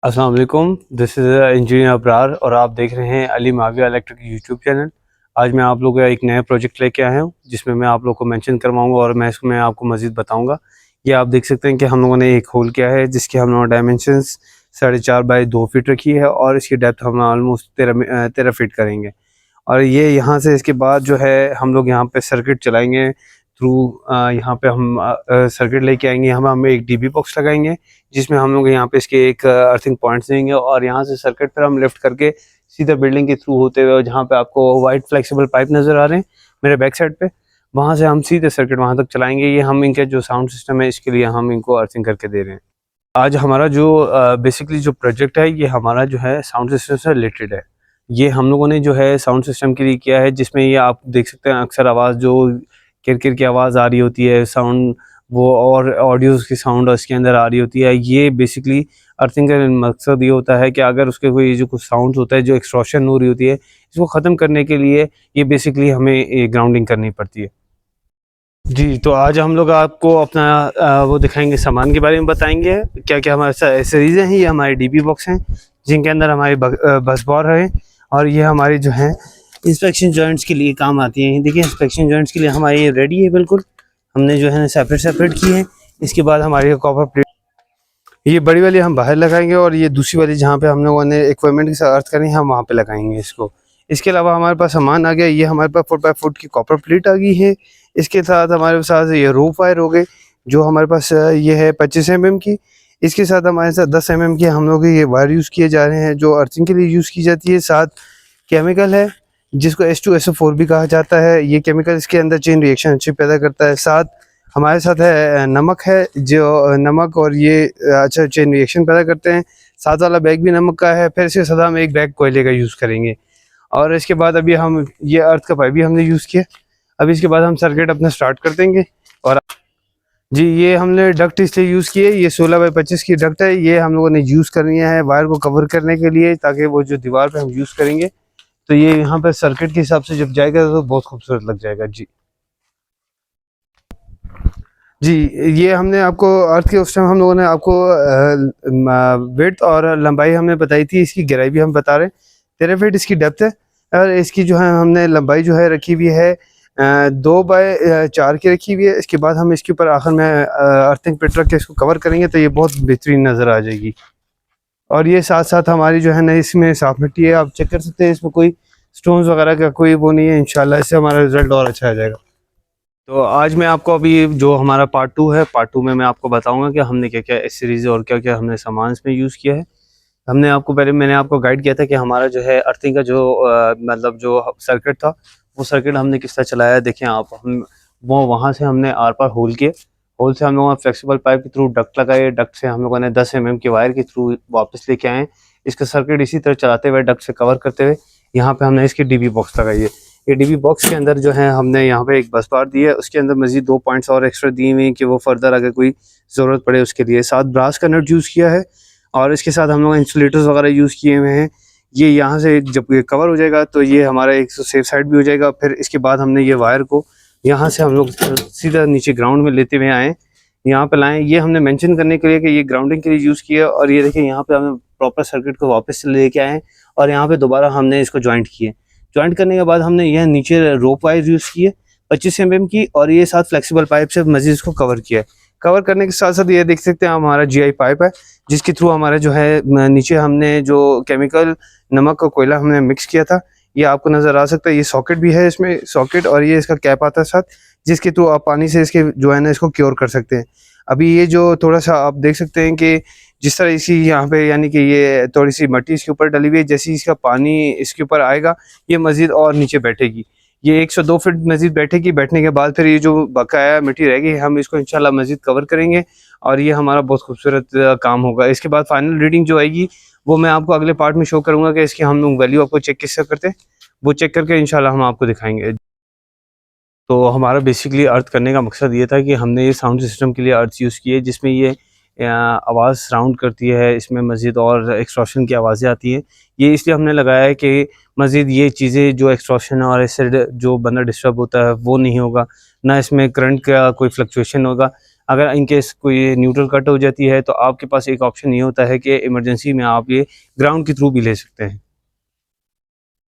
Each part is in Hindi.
अस्सलाम वालेकुम, दिस इज़ इंजीनियर अबरार और आप देख रहे हैं Ali Muawiya electric YouTube channel. आज मैं आप लोगों का एक नया प्रोजेक्ट लेके आया हूँ जिसमें मैं आप लोगों को मेंशन करवाऊँगा और मैं इसमें आपको मज़ीद बताऊँगा। ये आप देख सकते हैं कि हम लोगों ने एक होल किया है जिसके हम लोगों ने डायमेंशंस 4.5 बाई 2 फीट रखी है और इसकी डेप्थ हम ऑलमोस्ट 13 फीट करेंगे। और ये यहाँ से इसके बाद जो है हम लोग यहाँ पे सर्किट चलाएंगे थ्रू यहाँ पे हम सर्किट लेके आएंगे। यहाँ पे हम एक डीबी बॉक्स लगाएंगे जिसमें हम लोग यहाँ पे इसके एक अर्थिंग पॉइंट्स देंगे और यहाँ से सर्किट पर हम लिफ्ट करके सीधा बिल्डिंग के थ्रू होते हुए जहाँ पे आपको वाइट फ्लेक्सिबल पाइप नज़र आ रहे हैं मेरे बैक साइड पे, वहाँ से हम सीधे सर्किट वहाँ तक चलाएंगे। ये हम इनके जो साउंड सिस्टम है इसके लिए हम इनको अर्थिंग करके दे रहे हैं। आज हमारा जो बेसिकली जो प्रोजेक्ट है ये हमारा जो है साउंड सिस्टम से रिलेटेड है। ये हम लोगों ने जो है साउंड सिस्टम के लिए किया है जिसमें ये आप देख सकते हैं अक्सर आवाज़ जो किरकिर की आवाज़ आ रही होती है साउंड वो और ऑडियोज़ की साउंड उसके अंदर आ रही होती है। ये बेसिकली अर्थिंग का मकसद ये होता है कि अगर उसके कोई जो कुछ साउंड होता है जो एक्सट्रॉशन हो रही होती है इसको ख़त्म करने के लिए ये बेसिकली हमें ग्राउंडिंग करनी पड़ती है। जी, तो आज हम लोग आपको अपना वो दिखाएंगे, सामान के बारे में बताएंगे क्या क्या हमारे एसेसरीज हैं। ये हमारे डीबी बॉक्स हैं जिनके अंदर हमारी बस बार है और ये हमारी जो है इंस्पेक्शन जॉइंट्स के लिए काम आती हैं। देखिए इंस्पेक्शन जॉइंट्स के लिए हमारे ये रेडी है, बिल्कुल हमने जो है सेपरेट की है। इसके बाद हमारी कॉपर प्लेट ये बड़ी वाली हम बाहर लगाएंगे और ये दूसरी वाली जहाँ पे हम लोगों ने इक्विपमेंट के साथ अर्थ करेंगे हम वहाँ पे लगाएंगे इसको। इसके अलावा हमारे पास सामान आ गया, ये हमारे पास 4x4 की कॉपर प्लेट आ गई है। इसके साथ हमारे साथ ये रोप वायर हो गए जो हमारे पास ये है 25 mm की। इसके साथ हमारे साथ 10 mm की हम लोग ये वायर यूज़ किए जा रहे हैं जो अर्थिंग के लिए यूज़ की जाती है। साथ केमिकल है जिसको H2SO4 भी कहा जाता है। ये केमिकल इसके अंदर चेन रिएक्शन अच्छी पैदा करता है। साथ हमारे साथ है नमक है जो नमक और ये अच्छा चेन रिएक्शन पैदा करते हैं। साथ वाला बैग भी नमक का है। फिर इसके साथ हम एक बैग कोयले का यूज़ करेंगे और इसके बाद अभी हम ये अर्थ का पाइप भी हमने यूज़ किया। अभी इसके बाद हम सर्किट अपना स्टार्ट कर देंगे। और जी ये हमने डक्ट इसलिए यूज़ किए, ये 16x25 की डक्ट है। ये हम लोगों ने यूज़ करनी है वायर को कवर करने के लिए ताकि वो जो दीवार पे हम यूज़ करेंगे तो ये यहाँ पे सर्किट के हिसाब से जब जाएगा तो बहुत खूबसूरत लग जाएगा। जी ये हमने आपको अर्थ के उस टाइम हम लोगों ने आपको विड्थ और लंबाई हमने बताई थी। इसकी गहराई भी हम बता रहे हैं 13 फीट इसकी डेप्थ है और इसकी जो है हमने लंबाई जो है रखी हुई है 2x4 की रखी हुई है। इसके बाद हम इसके ऊपर आखिर में अर्थिंग पिट रख के इसको कवर करेंगे तो ये बहुत बेहतरीन नज़र आ जाएगी। और ये साथ साथ हमारी जो है ना इसमें साफ मिट्टी है, आप चेक कर सकते हैं इसमें कोई स्टोन्स वगैरह का कोई वो नहीं है। इंशाल्लाह इससे हमारा रिजल्ट और अच्छा आ जाएगा। तो आज मैं आपको अभी जो हमारा पार्ट 2 है, पार्ट 2 में मैं आपको बताऊंगा कि हमने क्या क्या एसेसरीज और क्या क्या हमने सामान इसमें यूज़ किया है। हमने आपको पहले मैंने आपको गाइड किया था कि हमारा जो है अर्थिंग का जो मतलब जो सर्किट था वो सर्किट हमने किस तरह चलाया है। देखें आप, हम वो वहाँ से हमने आर पार होल किए, होल से हम लोगों ने फ्लेक्सिबल पाइप के थ्रू डक्ट लगाए, डक्ट से हम लोगों ने 10 mm की वायर के थ्रू वापस लेके आए। इसका सर्किट इसी तरह चलाते हुए डक्ट से कवर करते हुए यहाँ पे हमने इसकी डीबी बॉक्स लगाई है। ये डीबी बॉक्स के अंदर जो है हमने यहाँ पे एक बस बार दी है, उसके अंदर मजीद 2 पॉइंट्स और एक्स्ट्रा दिए हुए हैं कि वो फर्दर अगर कोई ज़रूरत पड़े उसके लिए। साथ ब्रास का नट यूज़ किया है और इसके साथ हम लोग इंसुलेटर्स वगैरह यूज़ किए हुए हैं। ये यहाँ से जब ये कवर हो जाएगा तो ये हमारा एक सेफ साइड भी हो जाएगा। फिर इसके बाद हमने ये वायर को यहाँ से हम लोग सीधा नीचे ग्राउंड में लेते हुए आए, यहाँ पे लाएँ। ये हमने मेंशन करने के लिए कि ये ग्राउंडिंग के लिए यूज़ किया और ये देखिए यहाँ पे हमने प्रॉपर सर्किट को वापस से लेके आए और यहाँ पे दोबारा हमने इसको ज्वाइंट किए। ज्वाइंट करने के बाद हमने यह नीचे रोप वायर यूज़ की है 25 mm की और ये साथ फ्लेक्सिबल पाइप से मजीद इसको कवर किया है। कवर करने के साथ साथ ये देख सकते हैं हमारा GI पाइप है जिसके थ्रू हमारे जो है नीचे हमने जो केमिकल नमक का कोयला हमने मिक्स किया था ये आपको नज़र आ सकता है। ये सॉकेट भी है, इसमें सॉकेट और ये इसका कैप आता है साथ जिसके थ्रू आप पानी से इसके जो है ना इसको क्योर कर सकते हैं। अभी ये जो थोड़ा सा आप देख सकते हैं कि जिस तरह इसी यहाँ पे यानी कि ये थोड़ी सी मिट्टी इसके ऊपर डली हुई है, जैसे इसका पानी इसके ऊपर आएगा ये मज़ीद और नीचे बैठेगी। ये 102 फीट मज़ीद बैठेगी। बैठने के बाद फिर ये जो बकाया मिट्टी रहेगी हम इसको इंशाल्लाह मज़ीद कवर करेंगे और ये हमारा बहुत खूबसूरत काम होगा। इसके बाद फाइनल रीडिंग जो आएगी वो मैं आपको अगले पार्ट में शो करूँगा कि इसकी हम लोग वैल्यू आपको चेक किससे करते हैं, वो चेक करके इंशाल्लाह हम आपको दिखाएँगे। तो हमारा बेसिकली अर्थ करने का मकसद ये था कि हमने ये साउंड सिस्टम के लिए अर्थ यूज़ की है जिसमें ये आवाज़ साउंड करती है, इसमें मज़ीद और एक्सट्रॉशन की आवाज़ें आती हैं। ये इसलिए हमने लगाया है कि मज़ीद ये चीज़ें जो एक्सट्रॉशन और इससे जो बंदा डिस्टर्ब होता है वो नहीं होगा, ना इसमें करंट का कोई फ्लक्चुएशन होगा। अगर इनकेस कोई न्यूट्रल कट हो जाती है तो आपके पास एक ऑप्शन ये होता है कि इमरजेंसी में आप ये ग्राउंड के थ्रू भी ले सकते हैं।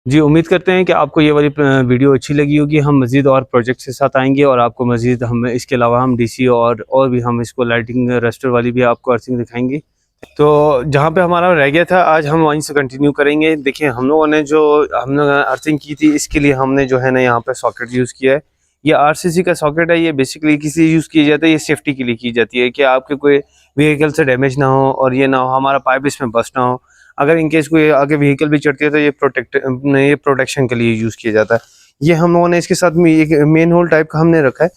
जी, उम्मीद करते हैं कि आपको ये वाली वीडियो अच्छी लगी होगी। हम मज़ीद और प्रोजेक्ट्स के साथ आएंगे और आपको मज़ीद हम इसके अलावा हम डीसी और भी हम इसको लाइटिंग रेस्टर वाली भी आपको अर्थिंग दिखाएंगे। तो जहाँ पे हमारा रह गया था आज हम वहीं से कंटिन्यू करेंगे। देखिए हम लोगों ने जो हमने अर्थिंग की थी इसके लिए हमने जो है ना यहाँ पे सॉकेट यूज़ किया है। ये आरसीसी का सॉकेट है। ये बेसिकली किसी यूज़ किया जाता है, ये सेफ्टी के लिए की जाती है कि आपके कोई व्हीकल से डैमेज ना हो और ये ना हो हमारा पाइप इसमें बस्ट ना हो। अगर इनकेस कोई आगे व्हीकल भी चढ़ती है तो ये प्रोटेक्शन के लिए यूज़ किया जाता है। ये हम लोगों ने इसके साथ में एक मेन होल टाइप का हमने रखा है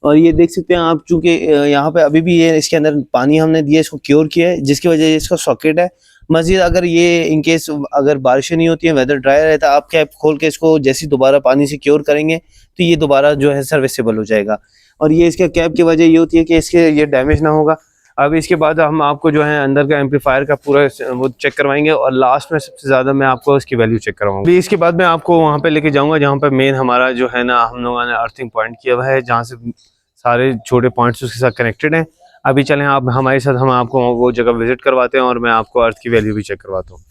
और ये देख सकते हैं आप, चूंकि यहाँ पे अभी भी ये इसके अंदर पानी हमने दिया, इसको क्योर किया है जिसकी वजह से इसका सॉकेट है। मजीद अगर ये इनकेस अगर बारिशें नहीं होती हैं, वेदर ड्राई रहता है, आप कैप खोल के इसको जैसे दोबारा पानी से क्योर करेंगे तो ये दोबारा जो है सर्विसेबल हो जाएगा। और ये इसके कैप की वजह ये होती है कि इसके ये डैमेज ना होगा। अब इसके बाद हम आपको जो है अंदर का एम्पलीफायर का पूरा वो चेक करवाएंगे और लास्ट में सबसे ज़्यादा मैं आपको इसकी वैल्यू चेक करवाऊंगा। अभी इसके बाद मैं आपको वहाँ पे लेके जाऊँगा जहाँ पे मेन हमारा जो है ना हम लोगों ने अर्थिंग पॉइंट किया हुआ है, जहाँ से सारे छोटे पॉइंट्स उसके साथ कनेक्टेड हैं। अभी चलें आप हमारे साथ, हम आपको वो जगह विजिट करवाते हैं और मैं आपको अर्थ की वैल्यू भी चेक करवाता हूँ।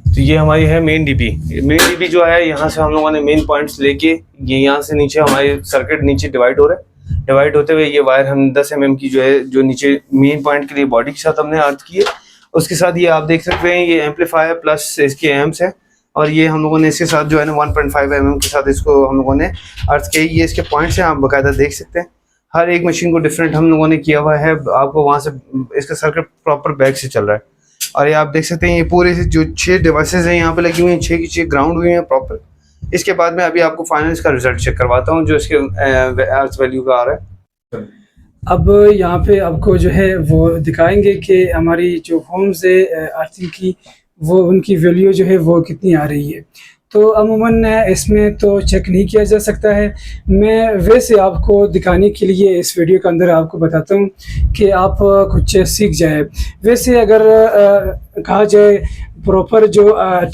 तो ये हमारी है मेन डीपी। मेन डीपी जो है यहाँ से हम लोगों ने मेन पॉइंट्स लेके ये यहाँ से नीचे हमारे सर्किट नीचे डिवाइड हो रहा है। डिवाइड होते हुए ये वायर हम 10 mm की जो है जो नीचे मेन पॉइंट के लिए बॉडी के साथ हमने अर्थ की है। उसके साथ ये आप देख सकते हैं ये एम्पलीफायर प्लस इसके एम्प्स है और ये हम लोगों ने इसके साथ जो है ना 1.5 mm के साथ इसको हम लोगों ने अर्थ किया। ये इसके पॉइंट्स हैं, आप बाकायदा देख सकते हैं। हर एक मशीन को डिफरेंट हम लोगों ने किया हुआ है। आपको वहाँ से इसका सर्किट प्रॉपर बैक से चल रहा है और ये आप देख सकते हैं ये पूरे जो 6 डिवाइसेज हैं यहाँ पे लगी हुई हैं, 6 की 6 ग्राउंड हुई हैं प्रॉपर। इसके बाद में अभी आपको फाइनल इसका रिजल्ट चेक करवाता हूँ जो इसके अर्थ वैल्यू का आ रहा है। अब यहाँ पे आपको जो है वो दिखाएंगे कि हमारी जो होम्स है अर्थिंग की वो उनकी वैल्यू जो है वो कितनी आ रही है। तो अमूमन इसमें तो चेक नहीं किया जा सकता है। मैं वैसे आपको दिखाने के लिए इस वीडियो के अंदर आपको बताता हूँ कि आप कुछ सीख जाए। वैसे अगर कहा जाए प्रॉपर जो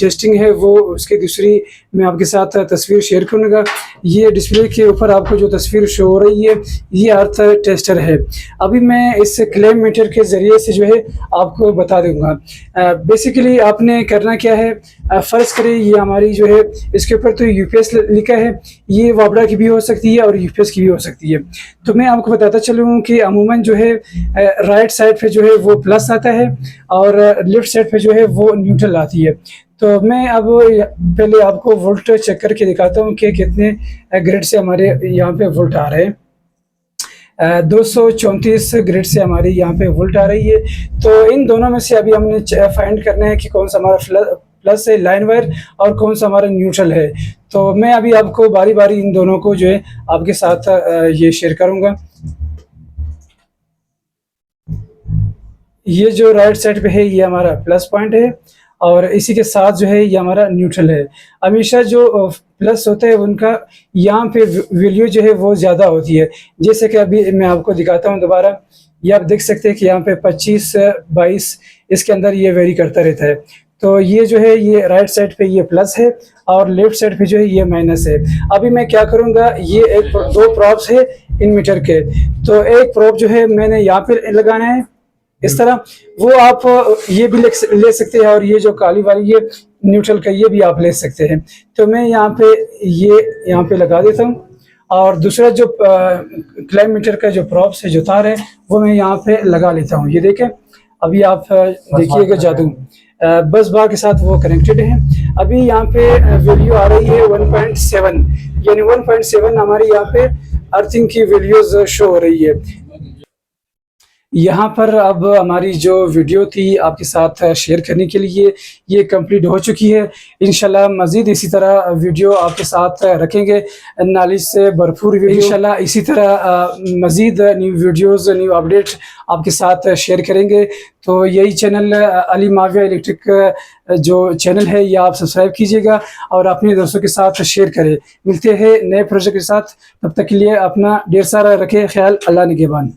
टेस्टिंग है वो उसकी दूसरी मैं आपके साथ तस्वीर शेयर करूँगा। ये डिस्प्ले के ऊपर आपको जो तस्वीर शो हो रही है ये अर्थ टेस्टर है। अभी मैं इस क्लेम मीटर के ज़रिए से जो है आपको बता दूंगा। बेसिकली आपने करना क्या है, फ़र्ज़ करें ये हमारी जो है इसके ऊपर तो यूपीएस लिखा है, ये वाबड़ा की भी हो सकती है और यूपीएस की भी हो सकती है। तो मैं आपको बताता चलूँ कि अमूमन जो है राइट साइड पे जो है वो प्लस आता है और लेफ़्ट साइड पे जो है वो न्यूट्रल आती है। तो मैं अब पहले आपको वोल्ट चेक करके दिखाता हूँ कि कितने ग्रिड से हमारे यहाँ पे वोल्ट आ रहे हैं। 234 ग्रिड से हमारी यहाँ पे वोल्ट आ रही है। तो इन दोनों में से अभी हमने फाइंड करना है कि कौन सा हमारा प्लस है लाइन वायर और कौन सा हमारा न्यूट्रल है। तो मैं अभी आपको बारी बारी इन दोनों को जो है आपके साथ ये शेयर करूँगा। ये जो राइट साइड पे है ये हमारा प्लस पॉइंट है और इसी के साथ जो है ये हमारा न्यूट्रल है। हमेशा जो प्लस होता है उनका यहाँ पे वैल्यू जो है वो ज़्यादा होती है। जैसे कि अभी मैं आपको दिखाता हूँ दोबारा, ये आप देख सकते हैं कि यहाँ पे 25-22 इसके अंदर ये वेरी करता रहता है। तो ये जो है ये राइट साइड पे ये प्लस है और लेफ्ट साइड पे जो है ये माइनस है। अभी मैं क्या करूँगा, ये दो प्रॉप्स है इन मीटर के। तो एक प्रॉप जो है मैंने यहाँ पे लगाना है इस तरह, वो आप ये भी ले सकते हैं और ये जो काली वाली ये न्यूट्रल का ये भी आप ले सकते हैं। तो मैं यहाँ पे ये यहाँ पे लगा देता हूँ और दूसरा जो क्लाइम मीटर का जो प्रॉप्स है जो तार है वो मैं यहाँ पे लगा लेता हूँ। ये देखें, अभी आप देखिएगा जादू बस बार के साथ वो कनेक्टेड है। अभी यहाँ पे वैल्यू आ रही है 1.7, यानी 1.7 हमारी यहाँ पे अर्थिंग की वैल्यूज शो हो रही है। यहाँ पर अब हमारी जो वीडियो थी आपके साथ शेयर करने के लिए ये कंप्लीट हो चुकी है। इंशाल्लाह मज़ीद इसी तरह वीडियो आपके साथ रखेंगे, नॉलेज से भरपूर वीडियो। इंशाल्लाह इसी तरह मज़ीद न्यू वीडियोस न्यू अपडेट आपके साथ शेयर करेंगे। तो यही चैनल अली माविया इलेक्ट्रिक जो चैनल है ये आप सब्सक्राइब कीजिएगा और अपने दोस्तों के साथ शेयर करें। मिलते हैं नए प्रोजेक्ट के साथ, तब तक के लिए अपना ढेर सारा रखें ख्याल। अल्लाह निगहबान।